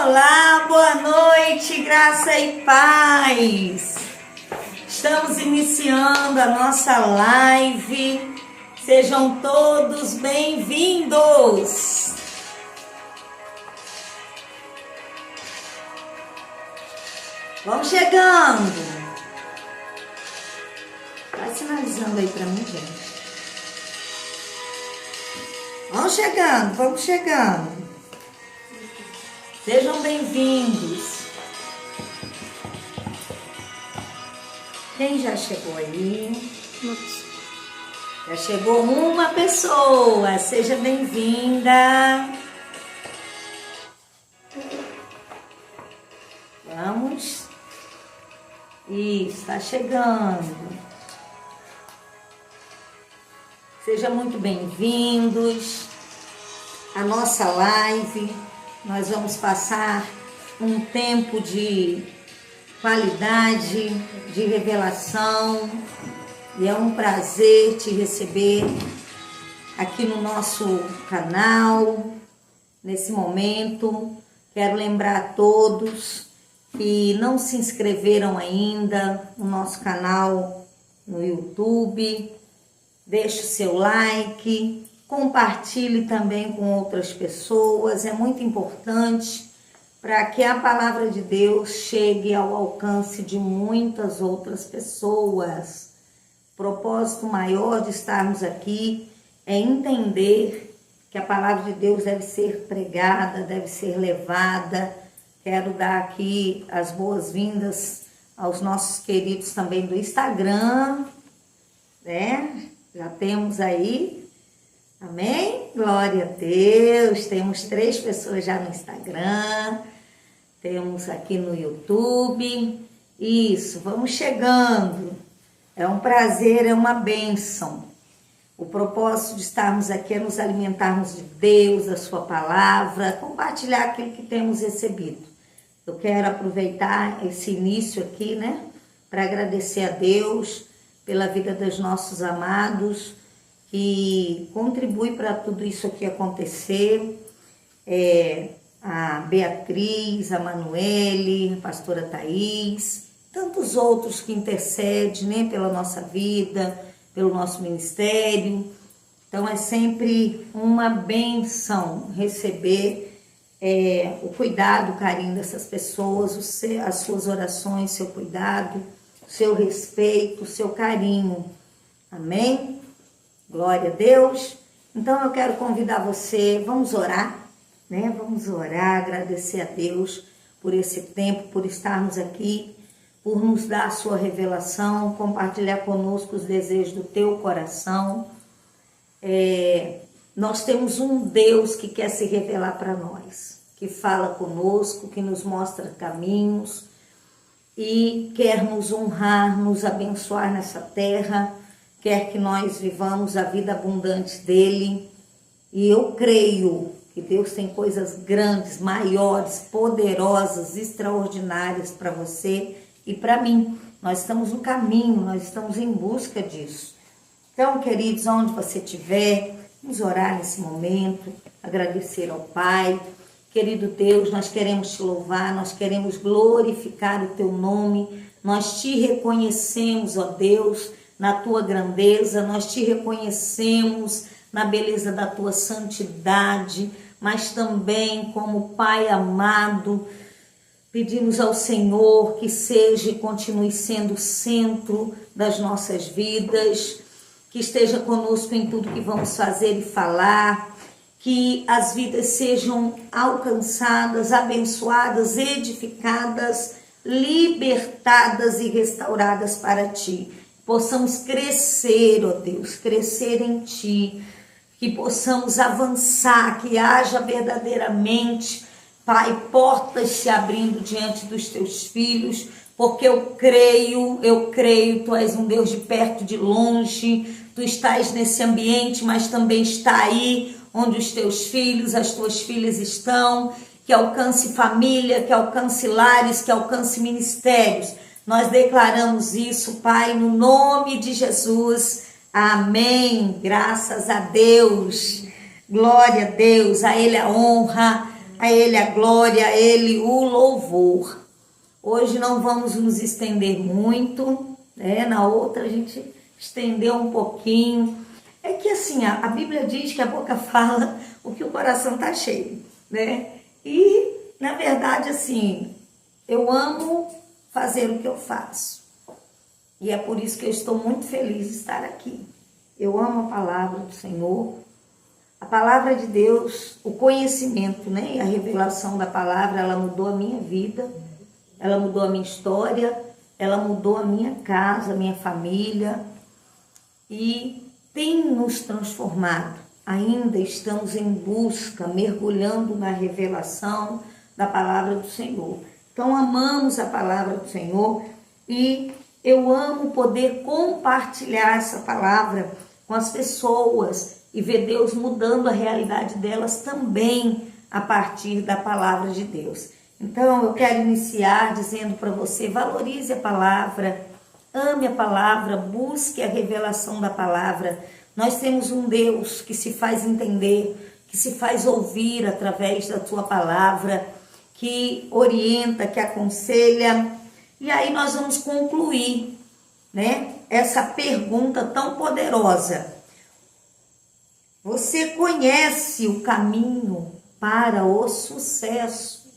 Olá, boa noite, graça e paz. Estamos iniciando a nossa live. Sejam todos bem-vindos. Vamos chegando. Vai sinalizando aí para mim, gente. Vamos chegando, vamos chegando. Sejam bem-vindos. Quem já chegou aí? Já chegou uma pessoa. Seja bem-vinda. Vamos. Isso, está chegando. Sejam muito bem-vindos à nossa live. Nós vamos passar um tempo de qualidade, de revelação, e é um prazer te receber aqui no nosso canal. Nesse momento, quero lembrar a todos que não se inscreveram ainda no nosso canal no YouTube, deixe o seu like, compartilhe também com outras pessoas, é muito importante para que a palavra de Deus chegue ao alcance de muitas outras pessoas. O propósito maior de estarmos aqui é entender que a palavra de Deus deve ser pregada, deve ser levada. Quero dar aqui as boas-vindas aos nossos queridos também do Instagram, né? Já temos aí. Amém? Glória a Deus. Temos 3 pessoas já no Instagram. Temos aqui no YouTube. Isso, vamos chegando. É um prazer, é uma bênção. O propósito de estarmos aqui é nos alimentarmos de Deus, da sua palavra, compartilhar aquilo que temos recebido. Eu quero aproveitar esse início aqui, né, para agradecer a Deus pela vida dos nossos amados, que contribui para tudo isso aqui acontecer, a Beatriz, a Manuele, a pastora Thaís, tantos outros que intercedem, né, pela nossa vida, pelo nosso ministério. Então é sempre uma bênção receber o cuidado, o carinho dessas pessoas, as suas orações, seu cuidado, o seu respeito, o seu carinho. Amém? Glória a Deus. Então eu quero convidar você, vamos orar, né? Vamos orar, agradecer a Deus por esse tempo, por estarmos aqui, por nos dar a sua revelação, compartilhar conosco os desejos do teu coração. Nós temos um Deus que quer se revelar para nós, que fala conosco, que nos mostra caminhos e quer nos honrar, nos abençoar nessa terra, quer que nós vivamos a vida abundante dele. E eu creio que Deus tem coisas grandes, maiores, poderosas, extraordinárias para você e para mim. Nós estamos no caminho, nós estamos em busca disso. Então, queridos, onde você estiver, vamos orar nesse momento, agradecer ao Pai. Querido Deus, nós queremos te louvar, nós queremos glorificar o teu nome, nós te reconhecemos, ó Deus, na tua grandeza, nós te reconhecemos na beleza da tua santidade, mas também como Pai amado, pedimos ao Senhor que seja e continue sendo o centro das nossas vidas, que esteja conosco em tudo que vamos fazer e falar, que as vidas sejam alcançadas, abençoadas, edificadas, libertadas e restauradas para ti. Possamos crescer, ó Deus, crescer em ti, que possamos avançar, que haja verdadeiramente, Pai, portas se abrindo diante dos teus filhos, porque eu creio, tu és um Deus de perto, de longe, tu estás nesse ambiente, mas também está aí onde os teus filhos, as tuas filhas estão, que alcance família, que alcance lares, que alcance ministérios. Nós declaramos isso, Pai, no nome de Jesus. Amém. Graças a Deus. Glória a Deus. A Ele a honra, a Ele a glória, a Ele o louvor. Hoje não vamos nos estender muito, né? Na outra a gente estendeu um pouquinho. É que assim, a Bíblia diz que a boca fala o que o coração está cheio, né? E, na verdade, assim, eu amo fazer o que eu faço. E é por isso que eu estou muito feliz de estar aqui. Eu amo a palavra do Senhor, a palavra de Deus, o conhecimento, né? E a revelação da palavra, ela mudou a minha vida, ela mudou a minha história, ela mudou a minha casa, a minha família e tem nos transformado. Ainda estamos em busca, mergulhando na revelação da palavra do Senhor. Então, amamos a palavra do Senhor e eu amo poder compartilhar essa palavra com as pessoas e ver Deus mudando a realidade delas também a partir da palavra de Deus. Então, eu quero iniciar dizendo para você, valorize a palavra, ame a palavra, busque a revelação da palavra. Nós temos um Deus que se faz entender, que se faz ouvir através da sua palavra, que orienta, que aconselha. E aí nós vamos concluir, né, essa pergunta tão poderosa. Você conhece o caminho para o sucesso?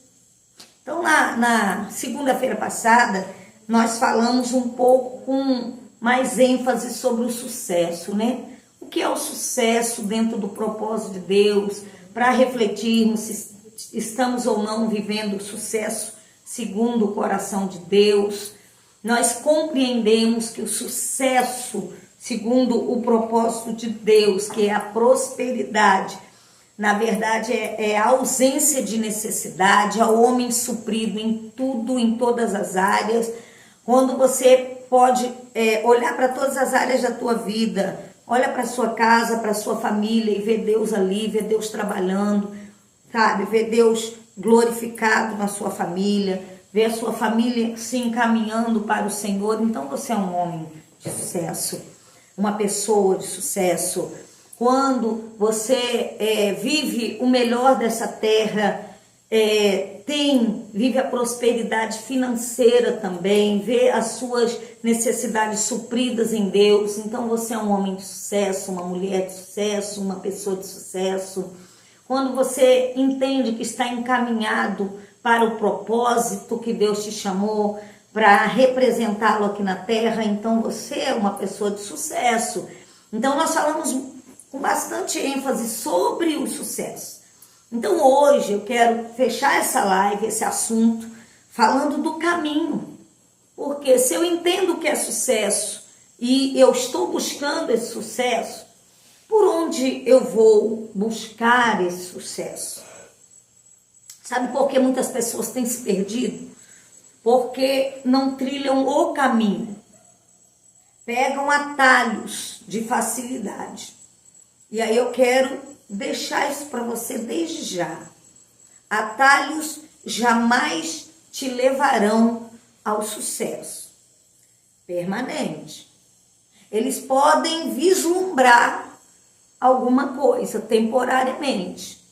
Então, na segunda-feira passada, nós falamos um pouco com mais ênfase sobre o sucesso, né? O que é o sucesso dentro do propósito de Deus, para refletirmos se estamos ou não vivendo o sucesso segundo o coração de Deus. Nós compreendemos que o sucesso segundo o propósito de Deus, que é a prosperidade, na verdade é a ausência de necessidade, é o homem suprido em tudo, em todas as áreas. Quando você pode olhar para todas as áreas da tua vida, olha para a sua casa, para a sua família e ver Deus ali, ver Deus trabalhando, sabe? Ver Deus glorificado na sua família, ver a sua família se encaminhando para o Senhor. Então você é um homem de sucesso, uma pessoa de sucesso. Quando você vive o melhor dessa terra, vive a prosperidade financeira também, vê as suas necessidades supridas em Deus, então você é um homem de sucesso, uma mulher de sucesso, uma pessoa de sucesso. Quando você entende que está encaminhado para o propósito que Deus te chamou para representá-lo aqui na terra, então você é uma pessoa de sucesso. Então nós falamos com bastante ênfase sobre o sucesso. Então hoje eu quero fechar essa live, esse assunto, falando do caminho. Porque se eu entendo o que é sucesso e eu estou buscando esse sucesso, por onde eu vou buscar esse sucesso? Sabe por que muitas pessoas têm se perdido? Porque não trilham o caminho. Pegam atalhos de facilidade. E aí eu quero deixar isso para você desde já. Atalhos jamais te levarão ao sucesso permanente. Eles podem vislumbrar alguma coisa temporariamente,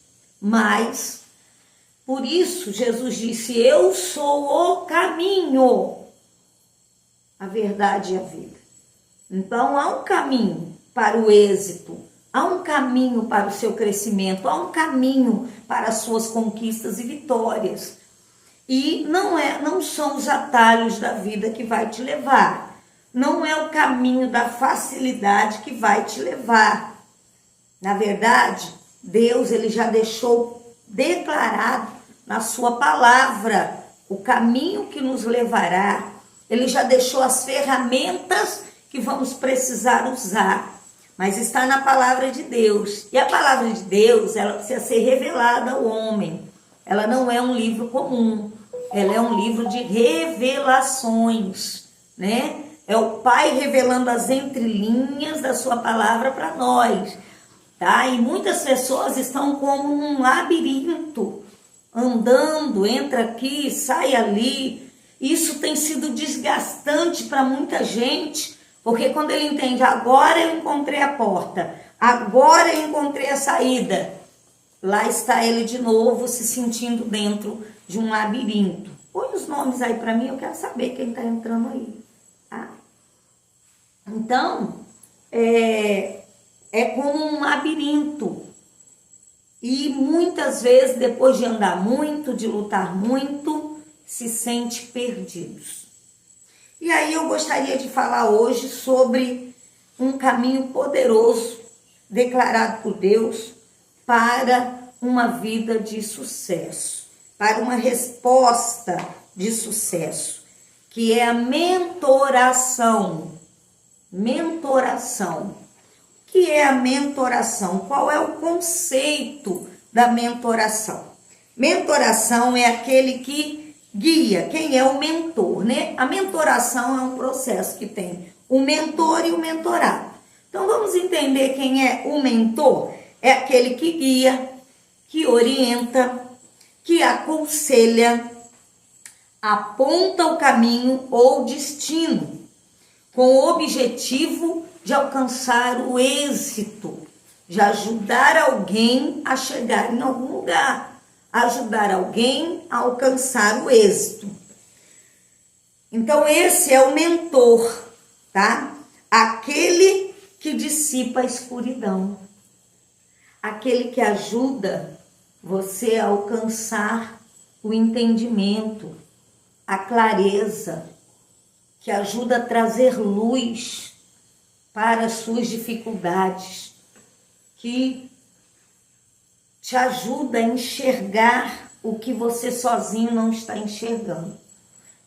mas por isso Jesus disse: eu sou o caminho, a verdade e a vida. Então há um caminho para o êxito, há um caminho para o seu crescimento, há um caminho para as suas conquistas e vitórias. E não são os atalhos da vida que vai te levar. Não é o caminho da facilidade que vai te levar. Na verdade, Deus ele já deixou declarado na sua palavra o caminho que nos levará. Ele já deixou as ferramentas que vamos precisar usar. Mas está na palavra de Deus. E a palavra de Deus, ela precisa ser revelada ao homem. Ela não é um livro comum. Ela é um livro de revelações, né? É o Pai revelando as entrelinhas da sua palavra para nós, tá? E muitas pessoas estão como num labirinto, andando, entra aqui, sai ali. Isso tem sido desgastante para muita gente, porque quando ele entende, agora eu encontrei a porta, agora eu encontrei a saída, lá está ele de novo se sentindo dentro de um labirinto. Põe os nomes aí para mim, eu quero saber quem está entrando aí. Tá? Então, é como um labirinto. E muitas vezes, depois de andar muito, de lutar muito, se sente perdidos. E aí eu gostaria de falar hoje sobre um caminho poderoso declarado por Deus para uma vida de sucesso, para uma resposta de sucesso, que é a mentoração. Mentoração. O que é a mentoração? Qual é o conceito da mentoração? Mentoração é aquele que guia. Quem é o mentor, né? A mentoração é um processo que tem o mentor e o mentorado. Então vamos entender quem é o mentor. É aquele que guia, que orienta, que aconselha, aponta o caminho ou destino, com o objetivo de alcançar o êxito, de ajudar alguém a chegar em algum lugar, ajudar alguém a alcançar o êxito. Então esse é o mentor, tá? Aquele que dissipa a escuridão, aquele que ajuda você a alcançar o entendimento, a clareza, que ajuda a trazer luz para as suas dificuldades, que te ajuda a enxergar o que você sozinho não está enxergando.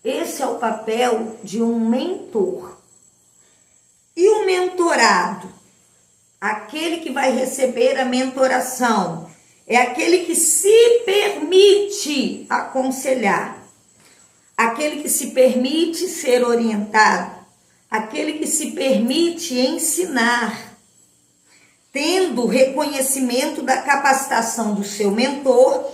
Esse é o papel de um mentor. E o mentorado? Aquele que vai receber a mentoração é aquele que se permite aconselhar, aquele que se permite ser orientado, aquele que se permite ensinar, tendo reconhecimento da capacitação do seu mentor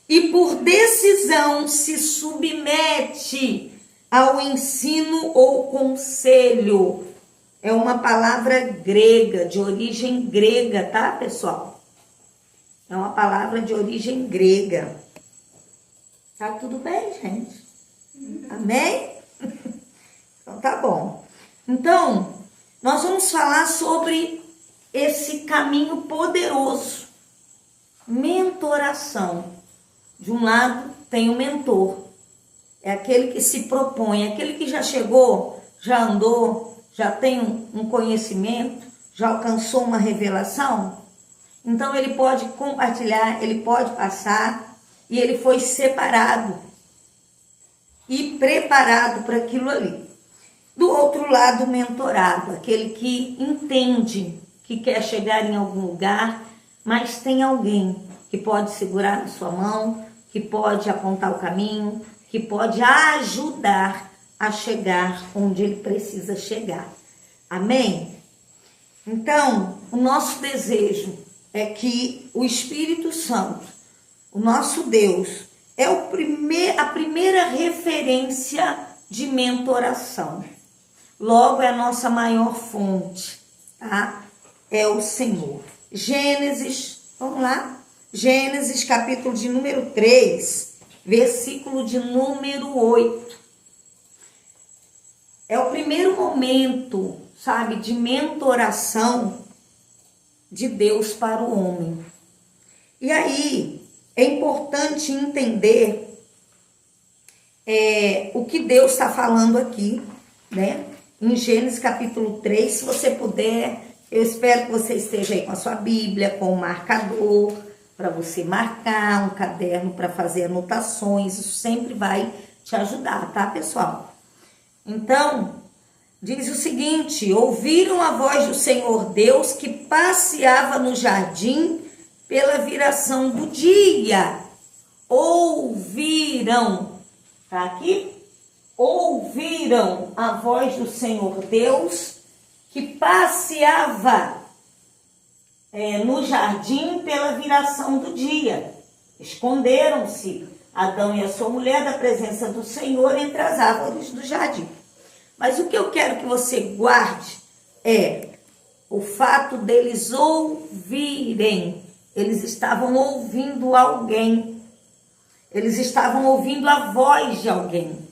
e por decisão se submete ao ensino ou conselho. É uma palavra grega, de origem grega, tá, pessoal? É uma palavra de origem grega. Tá tudo bem, gente? Amém? Então tá bom. Então, nós vamos falar sobre esse caminho poderoso. Mentoração. De um lado tem o mentor. É aquele que se propõe, aquele que já chegou, já andou, já tem um conhecimento, já alcançou uma revelação. Então ele pode compartilhar, ele pode passar, e ele foi separado e preparado para aquilo ali. Do outro lado, o mentorado, aquele que entende que quer chegar em algum lugar, mas tem alguém que pode segurar na sua mão, que pode apontar o caminho, que pode ajudar a chegar onde ele precisa chegar. Amém? Então, o nosso desejo é que o Espírito Santo, o nosso Deus, é a primeira referência de mentoração. Logo, é a nossa maior fonte, tá? É o Senhor. Gênesis, vamos lá? Gênesis, capítulo de número 3, versículo de número 8. É o primeiro momento, sabe, de mentoração de Deus para o homem. E aí, é importante entender o que Deus está falando aqui, né? Em Gênesis capítulo 3, se você puder, eu espero que você esteja aí com a sua Bíblia, com o marcador, para você marcar, um caderno para fazer anotações, isso sempre vai te ajudar, tá, pessoal? Então, diz o seguinte: ouviram a voz do Senhor Deus que passeava no jardim pela viração do dia. Ouviram, tá aqui? Ouviram a voz do Senhor Deus que passeava no jardim pela viração do dia. Esconderam-se Adão e a sua mulher da presença do Senhor entre as árvores do jardim. Mas o que eu quero que você guarde é o fato deles ouvirem Eles estavam ouvindo alguém. Eles estavam ouvindo a voz de alguém.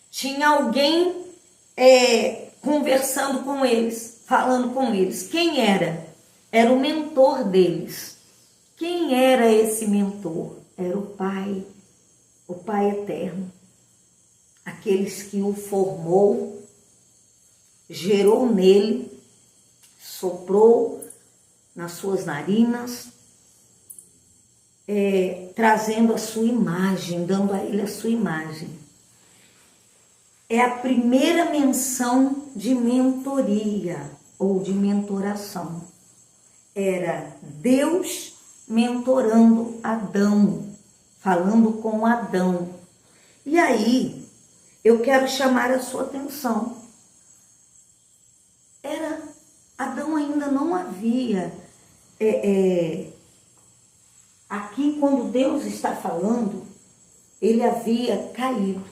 Tinha alguém conversando com eles, falando com eles. Quem era? Era o mentor deles. Quem era esse mentor? Era o Pai eterno. Aqueles que o formou, gerou nele, soprou nas suas narinas, trazendo a sua imagem, dando a ele a sua imagem. É a primeira menção de mentoria ou de mentoração. Era Deus mentorando Adão, falando com Adão. E aí, eu quero chamar a sua atenção. Adão ainda não havia, aqui quando Deus está falando, ele havia caído.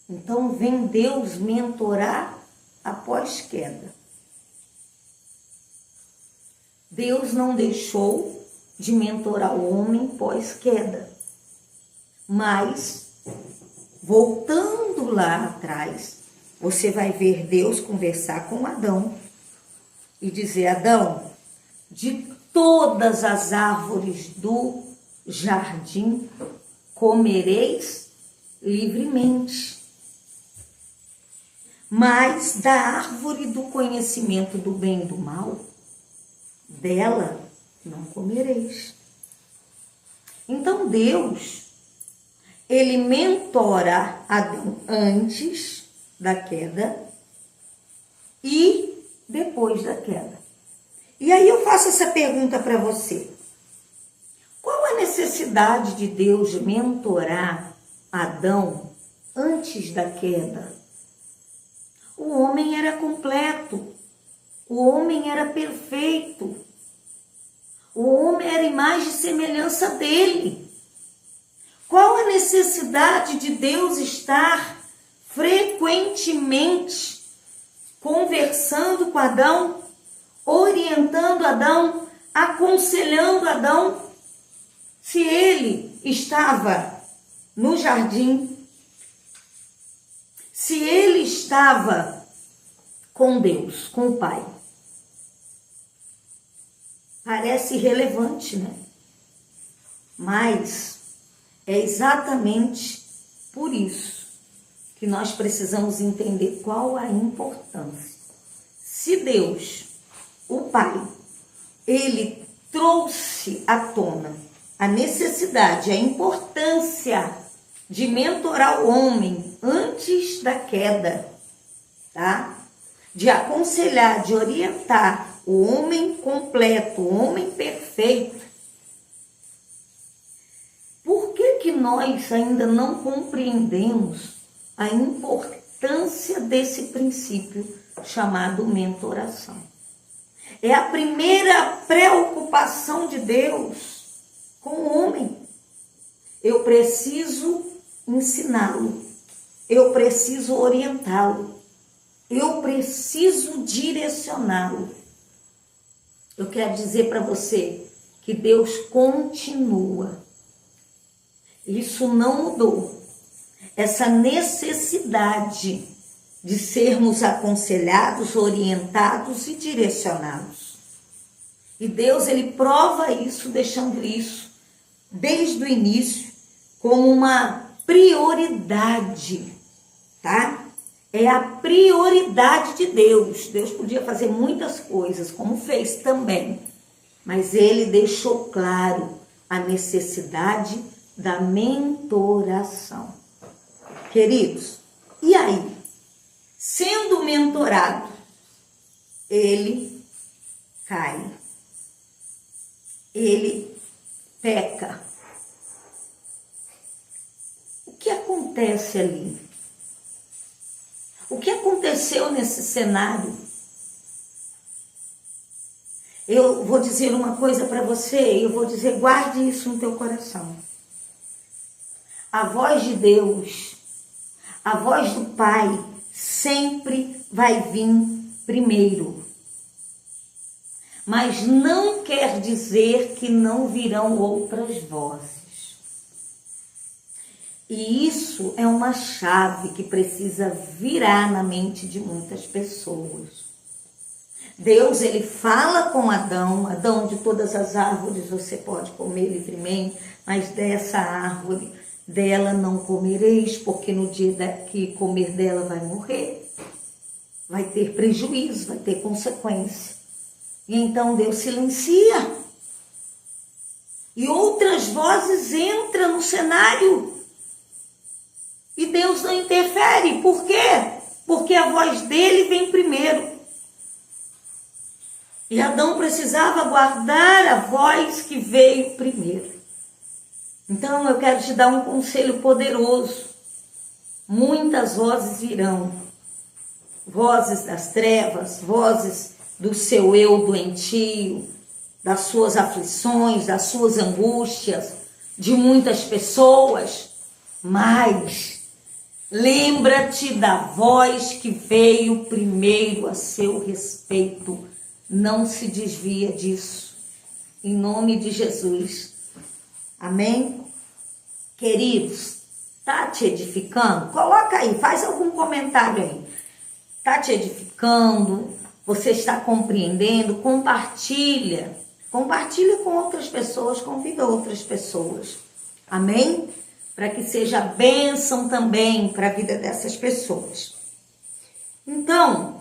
Então vem Deus mentorar após queda. Deus não deixou de mentorar o homem pós queda. Mas, voltando lá atrás, você vai ver Deus conversar com Adão e dizer: Adão, de todas as árvores do jardim comereis livremente, mas da árvore do conhecimento do bem e do mal, dela não comereis. Então Deus, ele mentora Adão antes da queda e depois da queda. E aí eu faço essa pergunta para você. Qual a necessidade de Deus mentorar Adão antes da queda? O homem era completo, o homem era perfeito, o homem era imagem e semelhança dele. Qual a necessidade de Deus estar frequentemente conversando com Adão, orientando Adão, aconselhando Adão, se ele estava no jardim, se ele estava com Deus, com o Pai? Parece irrelevante, né? Mas é exatamente por isso que nós precisamos entender qual a importância. Se Deus, o Pai, ele trouxe à tona a necessidade, a importância de mentorar o homem antes da queda, tá? De aconselhar, de orientar o homem completo, o homem perfeito. Por que nós ainda não compreendemos a importância desse princípio chamado mentoração? É a primeira preocupação de Deus com o homem. Eu preciso ensiná-lo, eu preciso orientá-lo, eu preciso direcioná-lo. Eu quero dizer para você que Deus continua. Isso não mudou. Essa necessidade de sermos aconselhados, orientados e direcionados. E Deus, ele prova isso, deixando isso desde o início como uma prioridade, tá? É a prioridade de Deus. Deus podia fazer muitas coisas, como fez também, mas ele deixou claro a necessidade da mentoração. Queridos, e aí? Sendo mentorado, ele cai, ele peca. O que acontece ali? O que aconteceu nesse cenário? Eu vou dizer uma coisa para você, eu vou dizer, guarde isso no teu coração. A voz de Deus, a voz do Pai, sempre vai vir primeiro. mas não quer dizer que não virão outras vozes. E isso é uma chave que precisa virar na mente de muitas pessoas. Deus, ele fala com Adão: Adão, de todas as árvores você pode comer livremente, mas dessa árvore, dela não comereis, porque no dia que comer dela vai morrer. Vai ter prejuízo, vai ter consequência. E então Deus silencia. E outras vozes entram no cenário. E Deus não interfere. Por quê? Porque a voz dele vem primeiro. E Adão precisava guardar a voz que veio primeiro. Então eu quero te dar um conselho poderoso. Muitas vozes virão. Vozes das trevas, vozes do seu eu doentio, das suas aflições, das suas angústias, de muitas pessoas. Mas lembra-te da voz que veio primeiro a seu respeito. Não se desvia disso. Em nome de Jesus. Amém? Queridos, tá te edificando? Coloca aí, faz algum comentário aí. Tá te edificando? Você está compreendendo? Compartilha. Compartilha com outras pessoas, convida outras pessoas. Amém? Para que seja bênção também para a vida dessas pessoas. Então,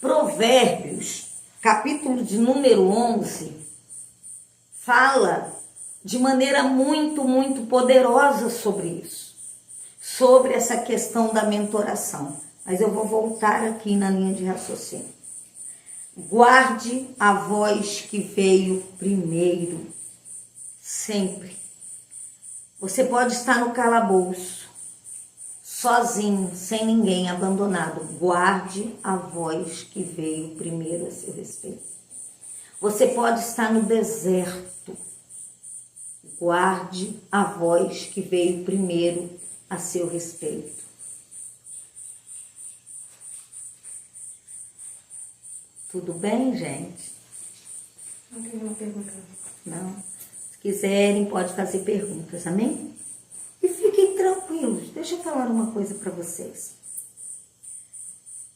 Provérbios, capítulo de número 11, fala de maneira muito, muito poderosa sobre isso. Sobre essa questão da mentoração. Mas eu vou voltar aqui na linha de raciocínio. Guarde a voz que veio primeiro. Sempre. Você pode estar no calabouço, sozinho, sem ninguém, abandonado. Guarde a voz que veio primeiro a seu respeito. Você pode estar no deserto. Guarde a voz que veio primeiro a seu respeito. Tudo bem, gente? Não tem uma pergunta. Não? Se quiserem, pode fazer perguntas, amém? E fiquem tranquilos. Deixa eu falar uma coisa para vocês.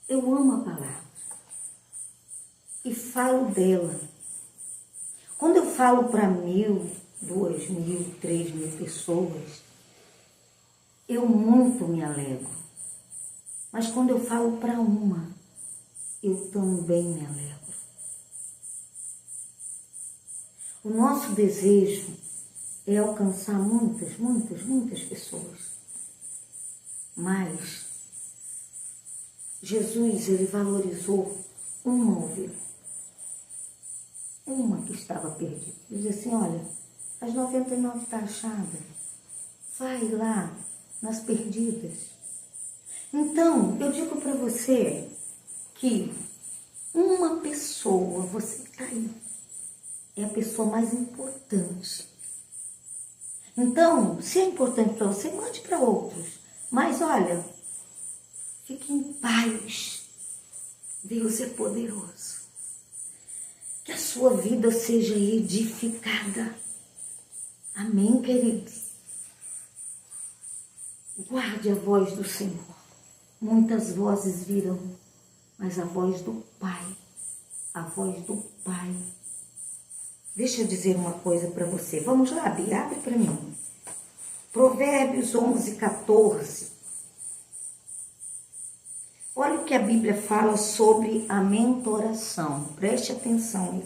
Eu amo a palavra. E falo dela. Quando eu falo para 1.000, 2.000, 3.000 pessoas, eu muito me alegro. Mas quando eu falo para uma, eu também me alegro. O nosso desejo é alcançar muitas, muitas, muitas pessoas. Mas Jesus, ele valorizou uma ovelha. Uma que estava perdida. Ele disse assim, olha, as 99 está achada. Vai lá nas perdidas. Então, eu digo para você que uma pessoa, você está aí, é a pessoa mais importante. Então, se é importante para você, mande para outros. Mas olha, fique em paz. Deus é poderoso. Que a sua vida seja edificada. Amém, queridos? Guarde a voz do Senhor. Muitas vozes virão, mas a voz do Pai, a voz do Pai. Deixa eu dizer uma coisa para você. Vamos lá, Bia, abre para mim. Provérbios 11, 14. Olha o que a Bíblia fala sobre a mentoração. Preste atenção aí.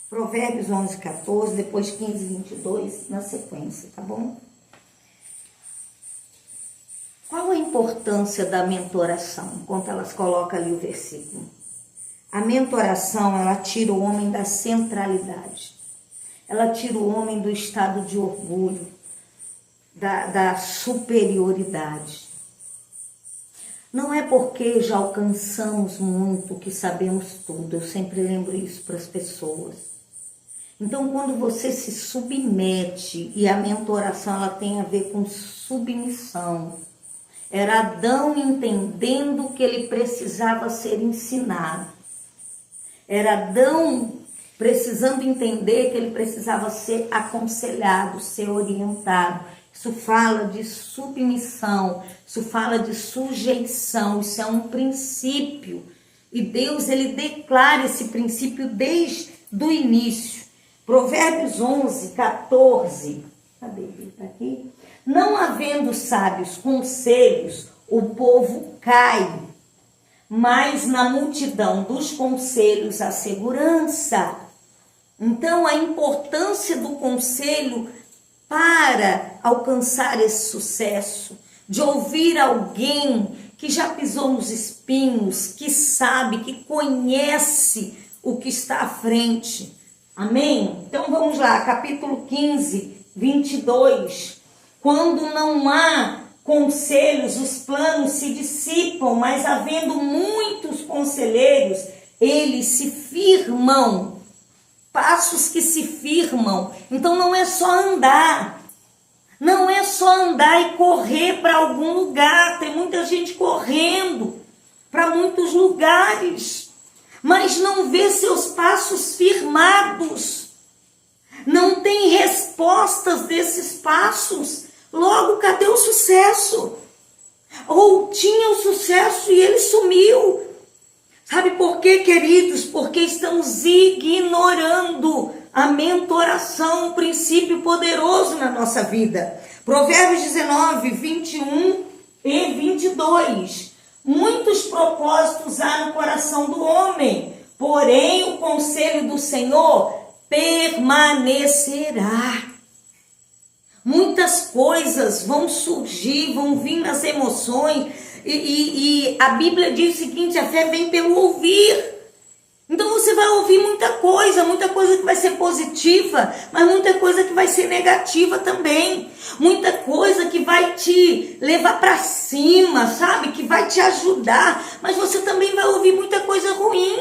Provérbios 11, 14, depois 15, 22, na sequência, tá bom? Qual a importância da mentoração? Enquanto elas colocam ali o versículo. A mentoração, ela tira o homem da centralidade. Ela tira o homem do estado de orgulho, da superioridade. Não é porque já alcançamos muito que sabemos tudo. Eu sempre lembro isso para as pessoas. Então, quando você se submete, e a mentoração ela tem a ver com submissão. Era Adão entendendo que ele precisava ser ensinado. Era Adão precisando entender que ele precisava ser aconselhado, ser orientado. Isso fala de submissão, isso fala de sujeição, isso é um princípio. E Deus, ele declara esse princípio desde o início. Provérbios 11, 14. Cadê ele? Está aqui. Não havendo sábios conselhos, o povo cai, mas na multidão dos conselhos a segurança. Então, a importância do conselho para alcançar esse sucesso, de ouvir alguém que já pisou nos espinhos, que sabe, que conhece o que está à frente. Amém? Então vamos lá, capítulo 15, 22. Quando não há conselhos, os planos se dissipam, mas havendo muitos conselheiros, eles se firmam. Passos que se firmam. Então não é só andar. Não é só andar e correr para algum lugar. Tem muita gente correndo para muitos lugares, mas não vê seus passos firmados. Não tem respostas desses passos. Logo, cadê o sucesso? Ou tinha o sucesso e ele sumiu. Sabe por quê, queridos? Porque estamos ignorando a mentoração, um princípio poderoso na nossa vida. Provérbios 19, 21 e 22. Muitos propósitos há no coração do homem, porém o conselho do Senhor permanecerá. Muitas coisas vão surgir, vão vir nas emoções, e a Bíblia diz o seguinte: a fé vem pelo ouvir. Então você vai ouvir muita coisa que vai ser positiva, mas muita coisa que vai ser negativa também. Muita coisa que vai te levar para cima, sabe? Que vai te ajudar, mas você também vai ouvir muita coisa ruim.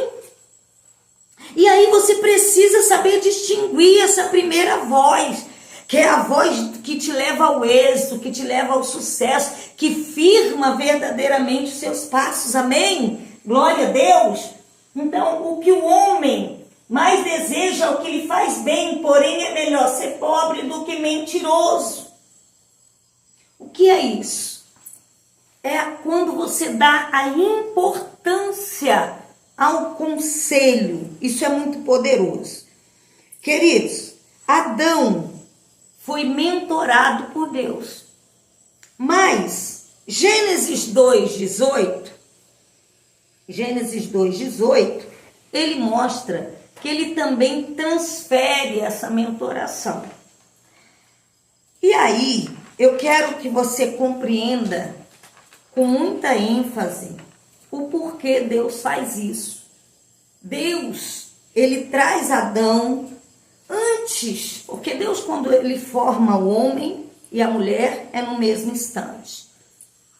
E aí você precisa saber distinguir essa primeira voz, que é a voz que te leva ao êxito, que te leva ao sucesso, que firma verdadeiramente os seus passos. Amém? Glória a Deus! Então, o que o homem mais deseja é o que lhe faz bem, porém é melhor ser pobre do que mentiroso. O que é isso? É quando você dá a importância ao conselho. Isso é muito poderoso. Queridos, Adão foi mentorado por Deus. Mas, Gênesis 2:18, ele mostra que ele também transfere essa mentoração. E aí, eu quero que você compreenda com muita ênfase o porquê Deus faz isso. Deus, ele traz Adão antes, porque Deus, quando ele forma o homem e a mulher, é no mesmo instante.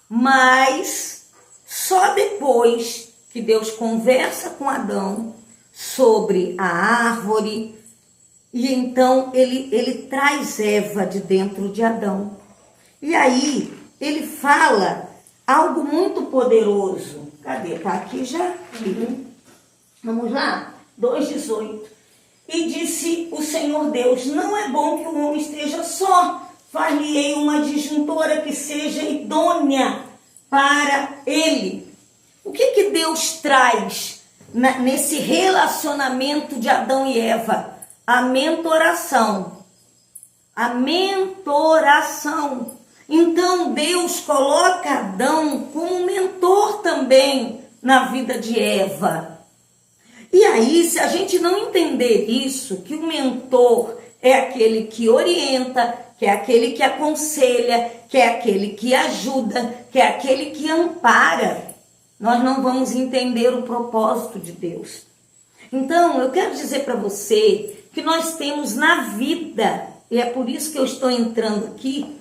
Mas só depois que Deus conversa com Adão sobre a árvore, e então ele traz Eva de dentro de Adão. E aí ele fala algo muito poderoso. Cadê? Está aqui já? Vamos lá? 2:18. E disse o Senhor Deus: não é bom que o homem esteja só. Far-lhe-ei uma adjuntora que seja idônea para ele. O que Deus traz nesse relacionamento de Adão e Eva? A mentoração. A mentoração. Então Deus coloca Adão como mentor também na vida de Eva. E aí, se a gente não entender isso, que o mentor é aquele que orienta, que é aquele que aconselha, que é aquele que ajuda, que é aquele que ampara, nós não vamos entender o propósito de Deus. Então, eu quero dizer para você que nós temos na vida, e é por isso que eu estou entrando aqui,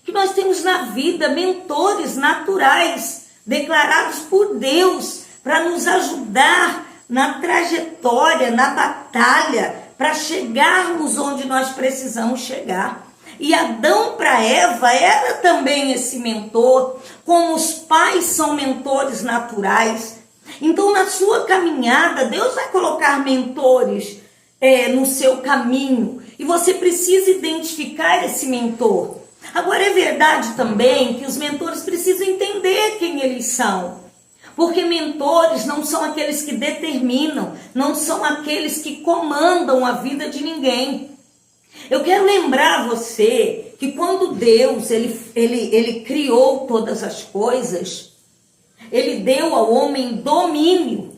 que nós temos na vida mentores naturais, declarados por Deus, para nos ajudar na trajetória, na batalha, para chegarmos onde nós precisamos chegar. E Adão para Eva era também esse mentor, como os pais são mentores naturais. Então, na sua caminhada, Deus vai colocar mentores no seu caminho. E você precisa identificar esse mentor. Agora, é verdade também que os mentores precisam entender quem eles são. Porque mentores não são aqueles que determinam, não são aqueles que comandam a vida de ninguém. Eu quero lembrar você que quando Deus ele criou todas as coisas, ele deu ao homem domínio.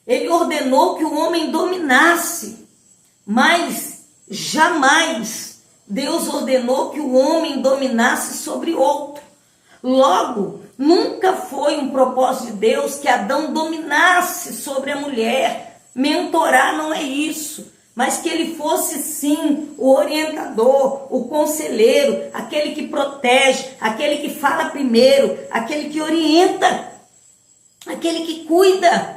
Ele ordenou que o homem dominasse, mas jamais Deus ordenou que o homem dominasse sobre outro. Logo, nunca foi um propósito de Deus que Adão dominasse sobre a mulher. Mentorar não é isso, mas que ele fosse sim o orientador, o conselheiro, aquele que protege, aquele que fala primeiro, aquele que orienta, aquele que cuida.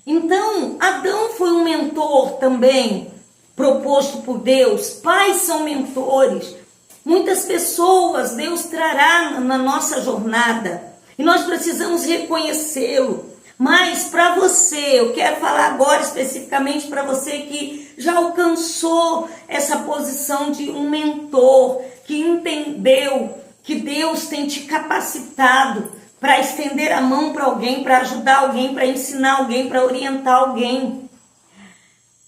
Então, Adão foi um mentor também, proposto por Deus. Pais são mentores. Muitas pessoas Deus trará na nossa jornada e nós precisamos reconhecê-lo. Mas para você, eu quero falar agora especificamente para você que já alcançou essa posição de um mentor, que entendeu que Deus tem te capacitado para estender a mão para alguém, para ajudar alguém, para ensinar alguém, para orientar alguém.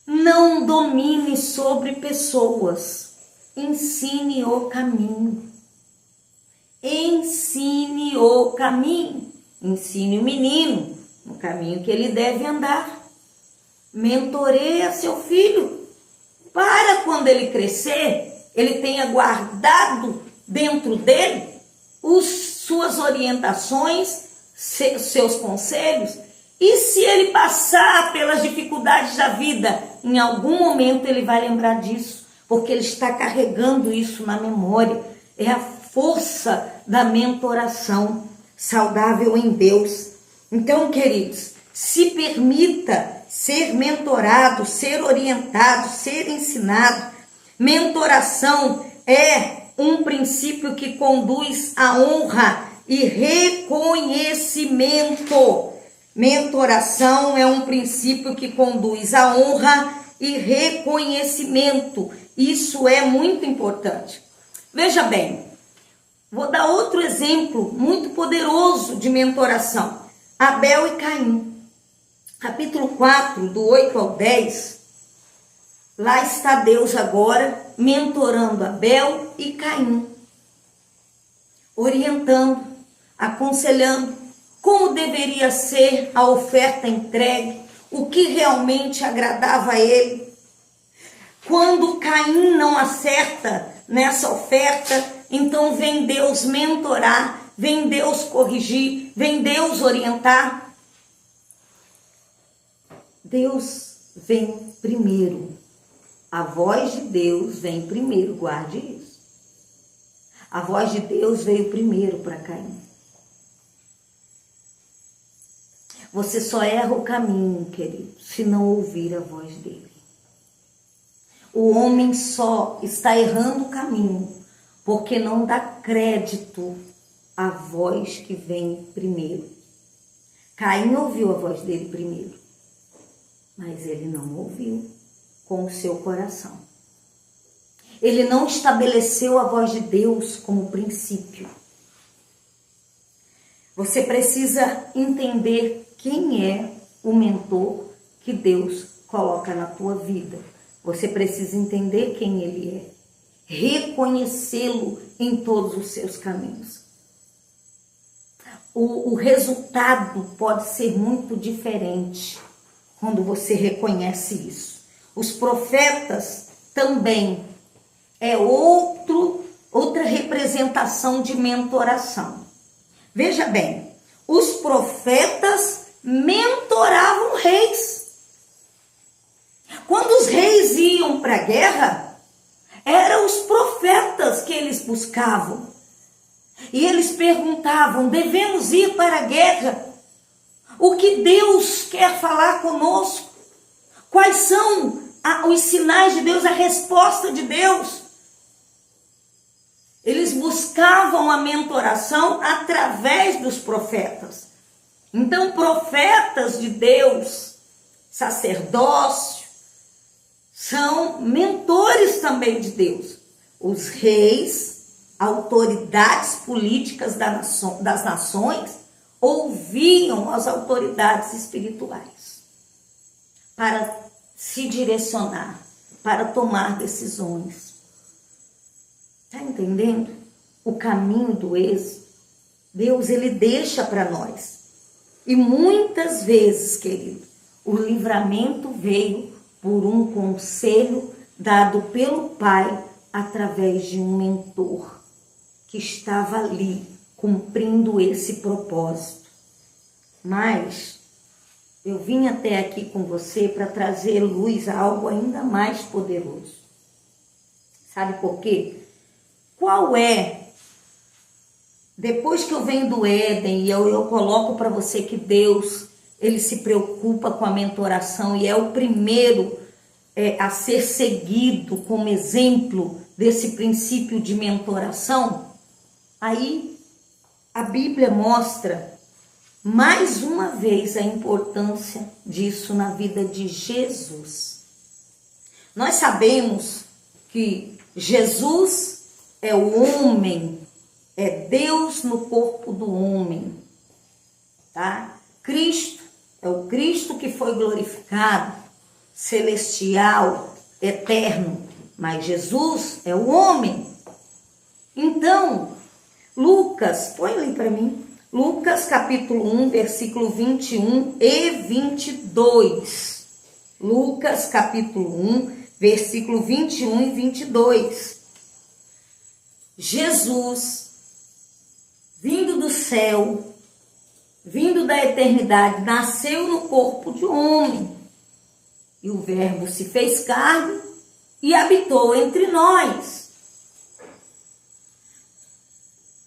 Não domine sobre pessoas. Ensine o caminho. Ensine o caminho. Ensine o menino no caminho que ele deve andar. Mentoreia seu filho. Para quando ele crescer, ele tenha guardado dentro dele suas orientações, seus conselhos. E se ele passar pelas dificuldades da vida, em algum momento ele vai lembrar disso, porque ele está carregando isso na memória. É a força da mentoração saudável em Deus. Então, queridos, se permita ser mentorado, ser orientado, ser ensinado. Mentoração é um princípio que conduz à honra e reconhecimento. Mentoração é um princípio que conduz à honra e reconhecimento. Isso é muito importante. Veja bem, vou dar outro exemplo muito poderoso de mentoração. Abel e Caim. Capítulo 4, do 8 ao 10. Lá está Deus agora mentorando Abel e Caim. Orientando, aconselhando como deveria ser a oferta entregue, o que realmente agradava a ele. Quando Caim não acerta nessa oferta, então vem Deus mentorar, vem Deus corrigir, vem Deus orientar. Deus vem primeiro. A voz de Deus vem primeiro, guarde isso. A voz de Deus veio primeiro para Caim. Você só erra o caminho, querido, se não ouvir a voz dele. O homem só está errando o caminho porque não dá crédito à voz que vem primeiro. Caim ouviu a voz dele primeiro, mas ele não ouviu com o seu coração. Ele não estabeleceu a voz de Deus como princípio. Você precisa entender quem é o mentor que Deus coloca na tua vida. Você precisa entender quem ele é. Reconhecê-lo em todos os seus caminhos. O resultado pode ser muito diferente quando você reconhece isso. Os profetas também é outra representação de mentoração. Veja bem, os profetas mentoravam reis. Quando os reis iam para a guerra, eram os profetas que eles buscavam. E eles perguntavam: devemos ir para a guerra? O que Deus quer falar conosco? Quais são os sinais de Deus, a resposta de Deus? Eles buscavam a mentoração através dos profetas. Então, profetas de Deus, sacerdócio, são mentores também de Deus. Os reis, autoridades políticas das nações, ouviam as autoridades espirituais para se direcionar, para tomar decisões. Está entendendo? O caminho do êxito, Deus, ele deixa para nós. E muitas vezes, querido, o livramento veio por um conselho dado pelo Pai através de um mentor que estava ali cumprindo esse propósito. Mas eu vim até aqui com você para trazer luz a algo ainda mais poderoso. Sabe por quê? Qual é? Depois que eu venho do Éden e eu coloco para você que Deus, ele se preocupa com a mentoração e é o primeiro a ser seguido como exemplo desse princípio de mentoração, aí a Bíblia mostra mais uma vez a importância disso na vida de Jesus. Nós sabemos que Jesus é o homem, é Deus no corpo do homem, tá? Cristo é o Cristo que foi glorificado, celestial, eterno, mas Jesus é o homem. Então, Lucas, põe ali para mim, Lucas capítulo 1, versículo 21 e 22. Lucas capítulo 1, versículo 21 e 22. Jesus, vindo do céu, vindo da eternidade, nasceu no corpo de homem. E o Verbo se fez carne e habitou entre nós.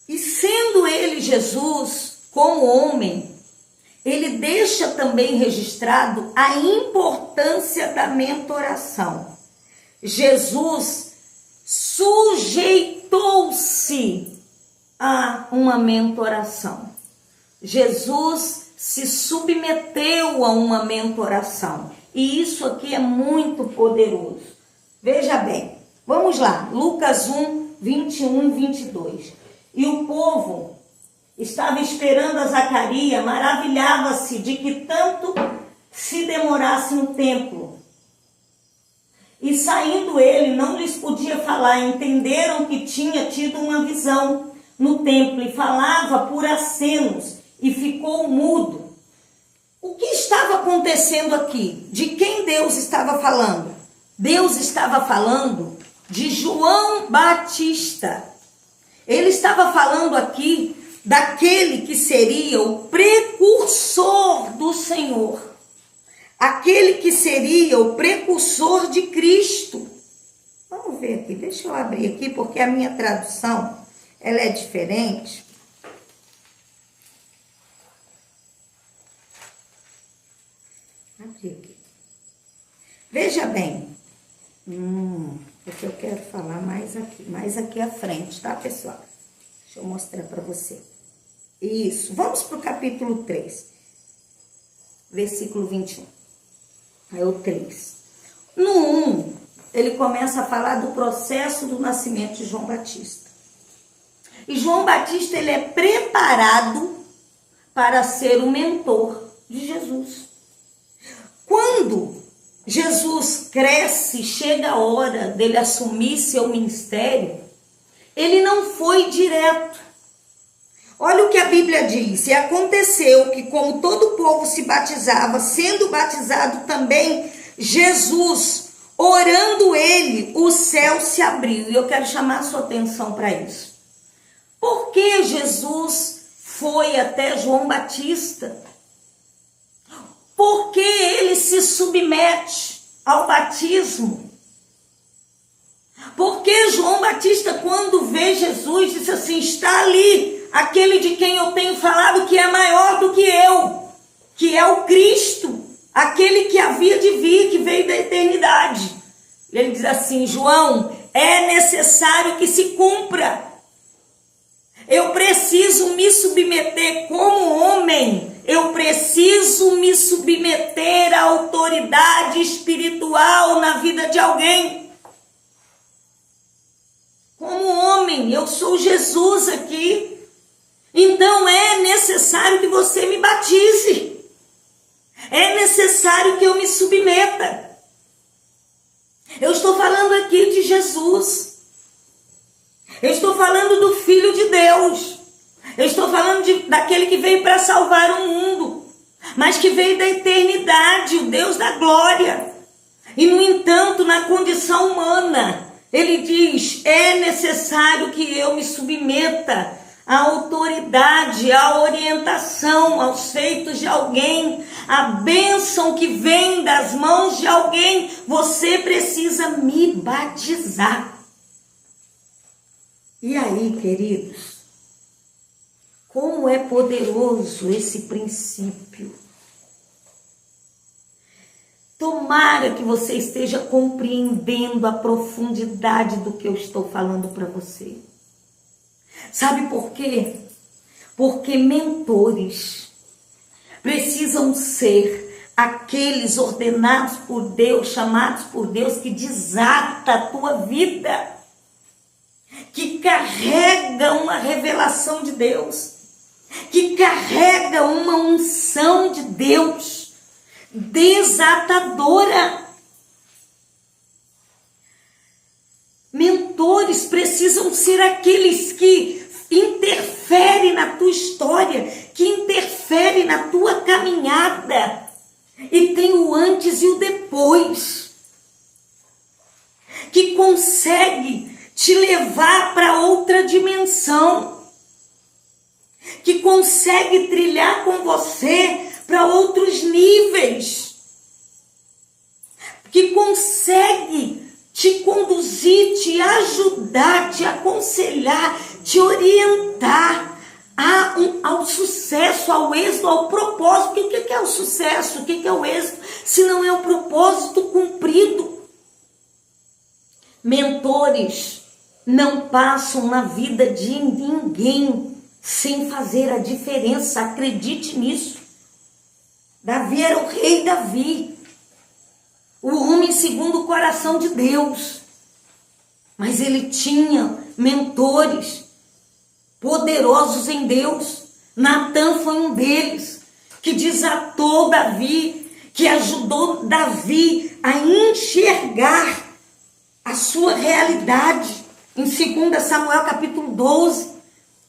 E sendo ele, Jesus, como homem, ele deixa também registrado a importância da mentoração. Jesus sujeitou-se a uma mentoração. Jesus se submeteu a uma mentoração. E isso aqui é muito poderoso. Veja bem, vamos lá, Lucas 1, 21 e 22. E o povo estava esperando a Zacarias, maravilhava-se de que tanto se demorasse no templo. E saindo ele, não lhes podia falar, entenderam que tinha tido uma visão no templo e falava por acenos e ficou mudo. O que estava acontecendo aqui? De quem Deus estava falando? Deus estava falando de João Batista. Ele estava falando aqui daquele que seria o precursor do Senhor. Aquele que seria o precursor de Cristo. Vamos ver aqui, deixa eu abrir aqui, porque a minha tradução, ela é diferente. Abri aqui. Veja bem. Porque eu quero falar mais aqui à frente, tá, pessoal? Deixa eu mostrar para você. Isso. Vamos para o capítulo 3, versículo 21. É o 3. No 1, ele começa a falar do processo do nascimento de João Batista. E João Batista, ele é preparado para ser o mentor de Jesus. Quando Jesus cresce, chega a hora dele assumir seu ministério, ele não foi direto. Olha o que a Bíblia diz. E aconteceu que, como todo o povo se batizava, sendo batizado também Jesus, orando ele, o céu se abriu. E eu quero chamar a sua atenção para isso. Por que Jesus foi até João Batista? Porque ele se submete ao batismo. Porque João Batista, quando vê Jesus, disse assim: está ali aquele de quem eu tenho falado que é maior do que eu, que é o Cristo, aquele que havia de vir, que veio da eternidade. Ele diz assim: João, é necessário que se cumpra. Eu preciso me submeter como homem eu preciso me submeter à autoridade espiritual na vida de alguém. Como homem, eu sou Jesus aqui. Então é necessário que você me batize. É necessário que eu me submeta. Eu estou falando aqui de Jesus. Eu estou falando do Filho de Deus. Eu estou falando daquele que veio para salvar o mundo, mas que veio da eternidade, o Deus da glória. E, no entanto, na condição humana, ele diz, é necessário que eu me submeta à autoridade, à orientação, aos feitos de alguém, à bênção que vem das mãos de alguém. Você precisa me batizar. E aí, queridos, como é poderoso esse princípio. Tomara que você esteja compreendendo a profundidade do que eu estou falando para você. Sabe por quê? Porque mentores precisam ser aqueles ordenados por Deus, chamados por Deus, que desata a tua vida, que carrega uma revelação de Deus, que carrega uma unção de Deus desatadora. Mentores precisam ser aqueles que interferem na tua história, que interferem na tua caminhada e tem o antes e o depois, que consegue te levar para outra dimensão, que consegue trilhar com você para outros níveis, que consegue te conduzir, te ajudar, te aconselhar, te orientar ao sucesso, ao êxito, ao propósito. O que é o sucesso? O que é o êxito? Se não é o propósito cumprido. Mentores não passam na vida de ninguém sem fazer a diferença. Acredite nisso. Davi era o rei Davi, o homem segundo o coração de Deus, mas ele tinha mentores poderosos em Deus. Natã foi um deles, que desatou Davi, que ajudou Davi a enxergar a sua realidade. Em 2 Samuel capítulo 12,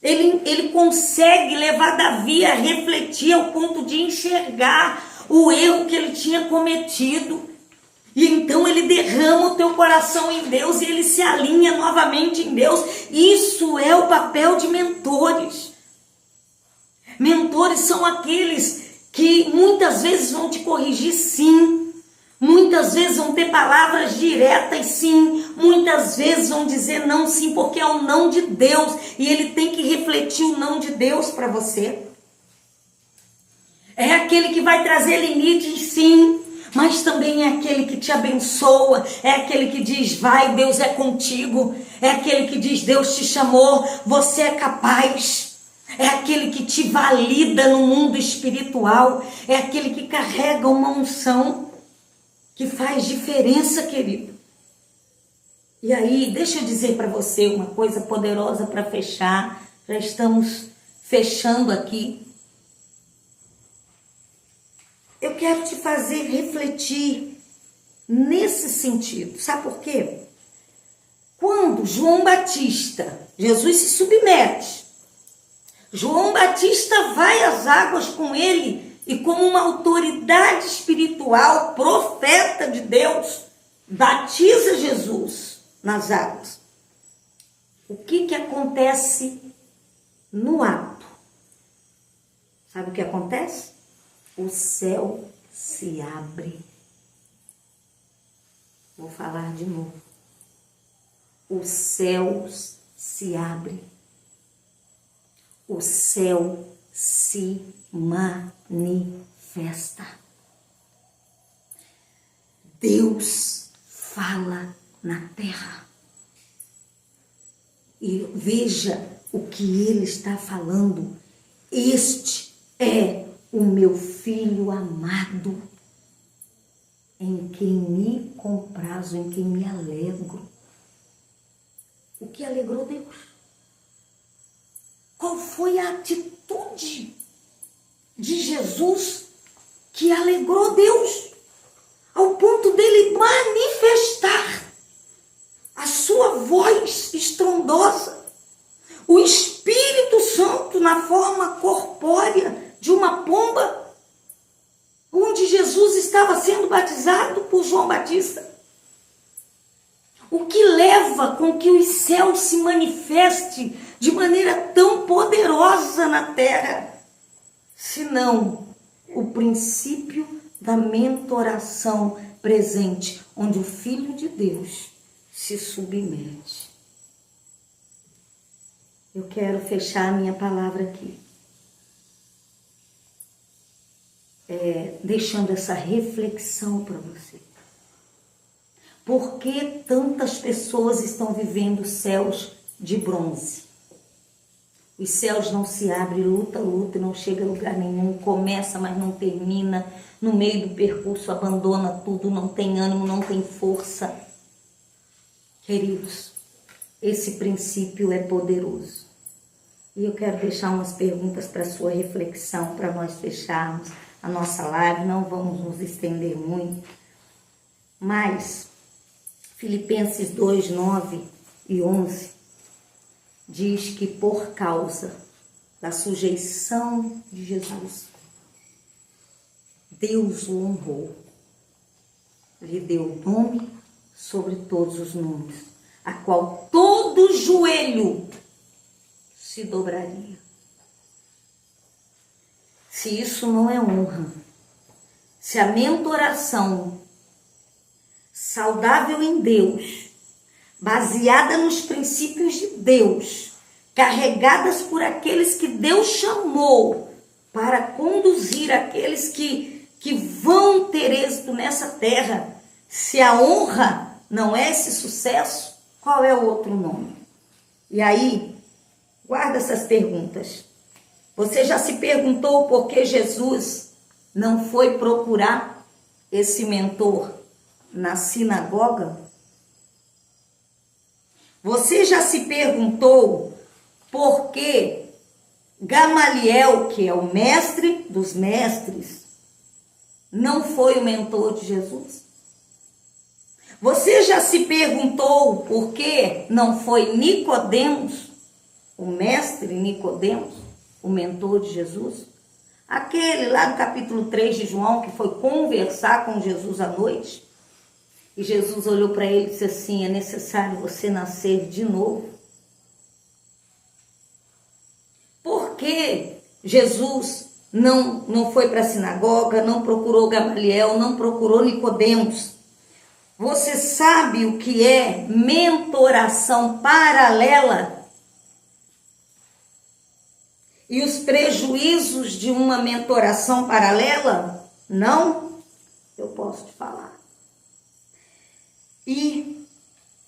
ele consegue levar Davi a refletir ao ponto de enxergar o erro que ele tinha cometido. E então ele derrama o teu coração em Deus e ele se alinha novamente em Deus. Isso é o papel de mentores. Mentores são aqueles que muitas vezes vão te corrigir, sim. Muitas vezes vão ter palavras diretas, sim. Muitas vezes vão dizer não, sim, porque é o não de Deus. E ele tem que refletir o não de Deus para você. É aquele que vai trazer limites, sim. Mas também é aquele que te abençoa. É aquele que diz, vai, Deus é contigo. É aquele que diz, Deus te chamou, você é capaz. É aquele que te valida no mundo espiritual. É aquele que carrega uma unção que faz diferença, querido. E aí, deixa eu dizer para você uma coisa poderosa para fechar. Já estamos fechando aqui. Eu quero te fazer refletir nesse sentido. Sabe por quê? Quando João Batista, Jesus se submete, João Batista vai às águas com ele e como uma autoridade espiritual, profeta de Deus, batiza Jesus nas águas. O que acontece no ato? Sabe o que acontece? O céu se abre. Vou falar de novo. O céu se abre. O céu se manifesta. Deus fala na terra. E veja o que ele está falando. Este é o meu filho amado, em quem me comprazo, em quem me alegro. O que alegrou Deus? Qual foi a atitude de Jesus que alegrou Deus? Ao ponto dele manifestar a sua voz estrondosa, o Espírito Santo na forma corpórea de uma pomba, onde Jesus estava sendo batizado por João Batista. O que leva com que os céus se manifestem de maneira tão poderosa na terra, senão o princípio da mentoração presente, onde o Filho de Deus se submete. Eu quero fechar a minha palavra aqui, deixando essa reflexão para você. Por que tantas pessoas estão vivendo céus de bronze? Os céus não se abrem, luta, e não chega a lugar nenhum, começa, mas não termina, no meio do percurso abandona tudo, não tem ânimo, não tem força. Queridos, esse princípio é poderoso. E eu quero deixar umas perguntas para a sua reflexão, para nós fecharmos a nossa live, não vamos nos estender muito, mas Filipenses 2, 9 e 11 diz que por causa da sujeição de Jesus, Deus o honrou, lhe deu nome sobre todos os nomes, a qual todo joelho se dobraria. Se isso não é honra, se a mentoração saudável em Deus, baseada nos princípios de Deus, carregadas por aqueles que Deus chamou para conduzir aqueles que vão ter êxito nessa terra, se a honra não é esse sucesso, qual é o outro nome? E aí, guarda essas perguntas. Você já se perguntou por que Jesus não foi procurar esse mentor na sinagoga? Você já se perguntou por que Gamaliel, que é o mestre dos mestres, não foi o mentor de Jesus? Você já se perguntou por que não foi Nicodemos, o mestre Nicodemos, o mentor de Jesus? Aquele lá do capítulo 3 de João que foi conversar com Jesus à noite. E Jesus olhou para ele e disse assim: é necessário você nascer de novo. Por que Jesus não foi para a sinagoga, não procurou Gamaliel, não procurou Nicodemos? Você sabe o que é mentoração paralela? E os prejuízos de uma mentoração paralela? Não? Eu posso te falar. E,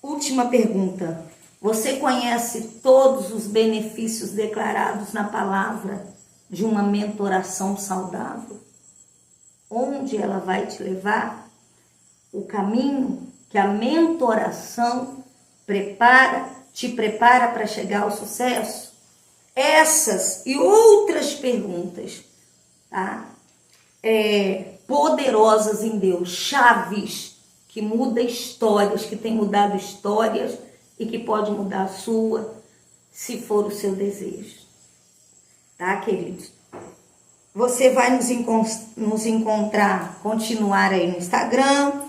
última pergunta. Você conhece todos os benefícios declarados na palavra de uma mentoração saudável? Onde ela vai te levar? O caminho que a mentoração te prepara para chegar ao sucesso? Essas e outras perguntas, tá? Poderosas em Deus, chaves que mudam histórias, que tem mudado histórias e que pode mudar a sua, se for o seu desejo. Tá, queridos? Você vai nos encontrar, continuar aí no Instagram,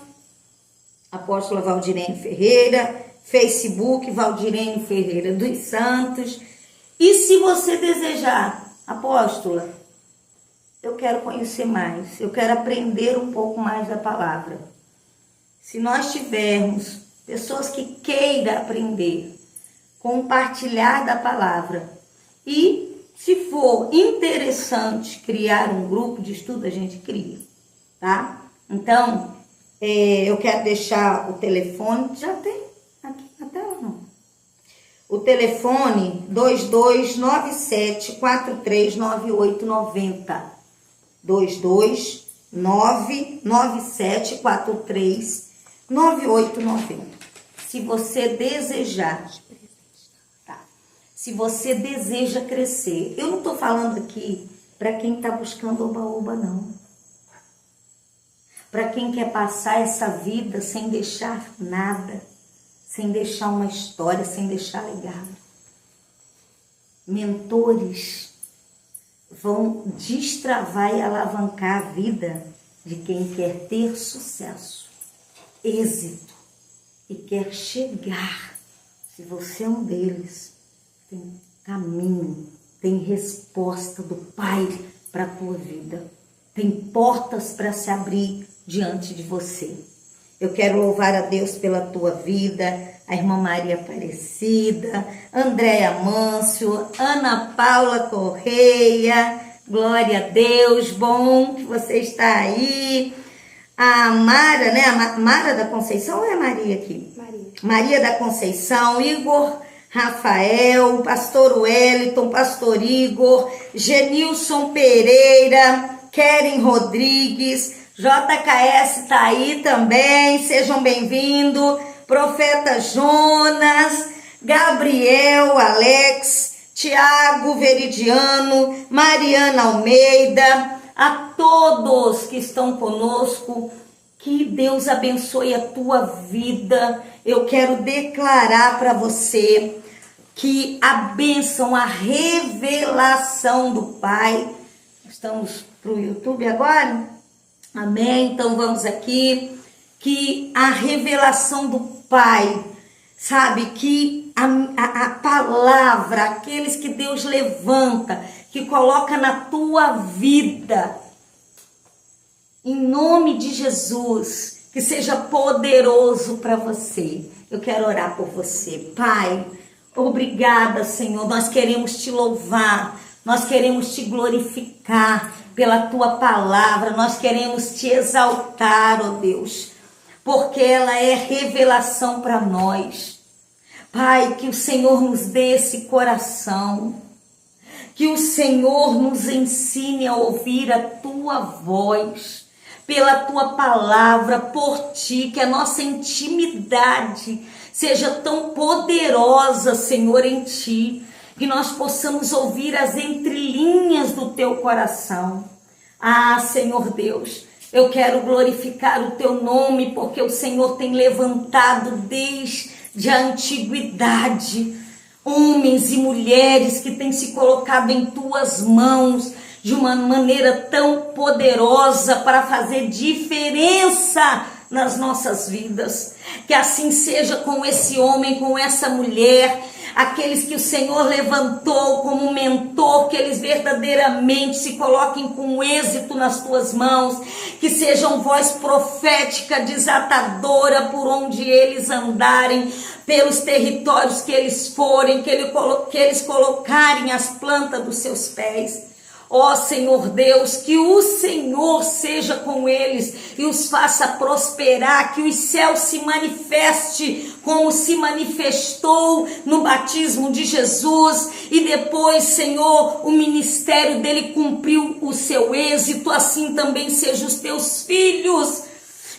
Apóstola Valdirene Ferreira, Facebook Valdirene Ferreira dos Santos. E se você desejar, apóstola, eu quero conhecer mais, eu quero aprender um pouco mais da palavra. Se nós tivermos pessoas que queiram aprender, compartilhar da palavra e, se for interessante, criar um grupo de estudo, a gente cria, tá? Então, eu quero deixar o telefone, já tem aqui na tela, não? O telefone 2297-439890. 22997439891. Se você desejar, tá? Se você deseja crescer, eu não estou falando aqui para quem está buscando oba-oba, não. Para quem quer passar essa vida sem deixar nada, sem deixar uma história, sem deixar legado. Mentores vão destravar e alavancar a vida de quem quer ter sucesso, êxito e quer chegar. Se você é um deles, tem caminho, tem resposta do Pai para a tua vida, tem portas para se abrir diante de você. Eu quero louvar a Deus pela tua vida, a irmã Maria Aparecida, Andréia Mâncio, Ana Paula Correia, glória a Deus, bom que você está aí. A Mara, né? A Mara da Conceição ou é Maria aqui? Maria da Conceição, Igor Rafael, Pastor Wellington, Pastor Igor, Genilson Pereira, Keren Rodrigues, JKS tá aí também, sejam bem-vindos. Profeta Jonas, Gabriel, Alex, Tiago Veridiano, Mariana Almeida, a todos que estão conosco, que Deus abençoe a tua vida. Eu quero declarar para você que a bênção, a revelação do Pai, estamos para o YouTube agora? Amém? Então vamos aqui, que a revelação do Pai, sabe, que a palavra, aqueles que Deus levanta, que coloca na tua vida, em nome de Jesus, que seja poderoso para você. Eu quero orar por você. Pai, obrigada, Senhor, nós queremos te louvar, nós queremos te glorificar pela tua palavra, nós queremos te exaltar, ó Deus, porque ela é revelação para nós. Pai, que o Senhor nos dê esse coração, que o Senhor nos ensine a ouvir a tua voz, pela tua palavra, por ti, que a nossa intimidade seja tão poderosa, Senhor, em ti, que nós possamos ouvir as entrelinhas do teu coração. Ah, Senhor Deus, eu quero glorificar o teu nome, porque o Senhor tem levantado desde a antiguidade homens e mulheres que têm se colocado em tuas mãos de uma maneira tão poderosa para fazer diferença nas nossas vidas. Que assim seja com esse homem, com essa mulher, aqueles que o Senhor levantou como mentor, que eles verdadeiramente se coloquem com êxito nas tuas mãos, que sejam voz profética, desatadora por onde eles andarem, pelos territórios que eles forem, que eles colocarem as plantas dos seus pés. Ó Senhor Deus, que o Senhor seja com eles e os faça prosperar, que os céus se manifeste como se manifestou no batismo de Jesus, e depois, Senhor, o ministério dele cumpriu o seu êxito, assim também sejam os teus filhos.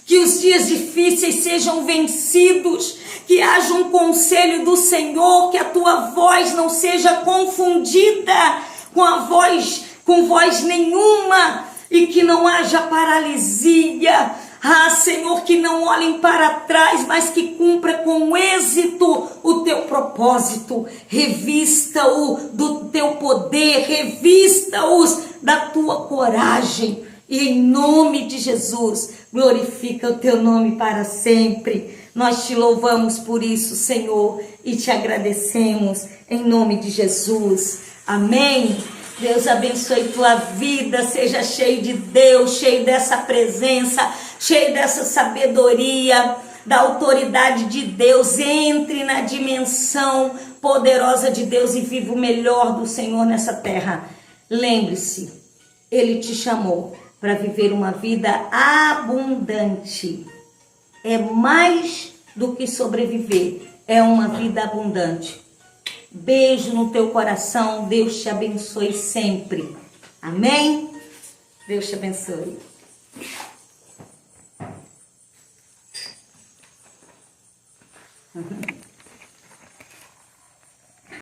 Que os dias difíceis sejam vencidos, que haja um conselho do Senhor, que a tua voz não seja confundida com voz nenhuma, e que não haja paralisia. Ah, Senhor, que não olhem para trás, mas que cumpra com êxito o teu propósito. Revista-o do teu poder, revista-os da tua coragem. E em nome de Jesus, glorifica o teu nome para sempre. Nós te louvamos por isso, Senhor, e te agradecemos em nome de Jesus. Amém. Deus abençoe tua vida, seja cheio de Deus, cheio dessa presença, cheio dessa sabedoria, da autoridade de Deus. Entre na dimensão poderosa de Deus e viva o melhor do Senhor nessa terra. Lembre-se, Ele te chamou para viver uma vida abundante. É mais do que sobreviver, é uma vida abundante. Beijo no teu coração, Deus te abençoe sempre. Amém? Deus te abençoe.